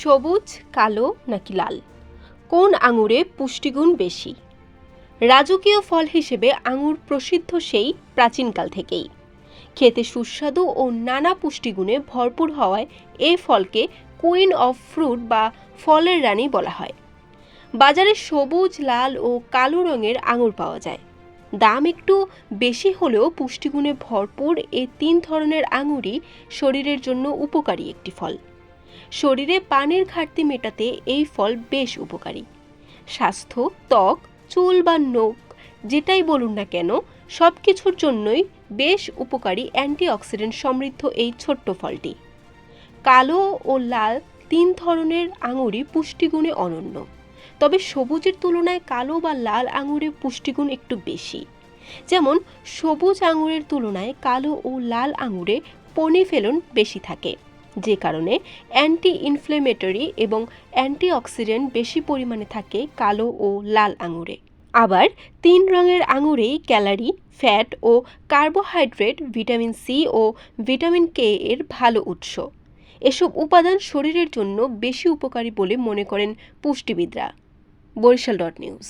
সবুজ, কালো নাকি লাল? কোন আঙুরে পুষ্টিগুণ বেশি? রাজকীয় ফল হিসেবে আঙুর প্রসিদ্ধ সেই প্রাচীনকাল থেকেই। খেতে সুস্বাদু ও নানা পুষ্টিগুণে ভরপুর হওয়ায় এই ফলকে কুইন অফ ফ্রুট বা ফলের রানী বলা হয়। বাজারে সবুজ, লাল ও কালো রঙের আঙুর পাওয়া যায়। দাম একটু বেশি হলেও পুষ্টিগুণে ভরপুর এই তিন ধরনের আঙুরই শরীরের জন্য উপকারী একটি ফল। শরীরে পানির ঘাটতি মেটাতে এই ফল বেশ উপকারী। স্বাস্থ্য, ত্বক, চুল বা নখ যেটাই বলুন না কেন, সব কিছুর জন্যই বেশ উপকারী অ্যান্টিঅক্সিডেন্ট সমৃদ্ধ এই ছোট্ট ফলটি। কালো ও লাল তিন ধরনের আঙুরই পুষ্টিগুণে অনন্য, তবে সবুজের তুলনায় কালো বা লাল আঙুরের পুষ্টিগুণ একটু বেশি। যেমন সবুজ আঙুরের তুলনায় কালো ও লাল আঙুরে পনিফেলন বেশি থাকে, যে কারণে অ্যান্টি ইনফ্লেমেটরি এবং অ্যান্টিঅক্সিডেন্ট বেশি পরিমাণে থাকে কালো ও লাল আঙুরে। আবার তিন রঙের আঙুরেই ক্যালারি, ফ্যাট ও কার্বোহাইড্রেট, ভিটামিন সি ও ভিটামিন কে এর ভালো উৎস। এসব উপাদান শরীরের জন্য বেশি উপকারী বলে মনে করেন পুষ্টিবিদরা। বরিশাল.নিউজ।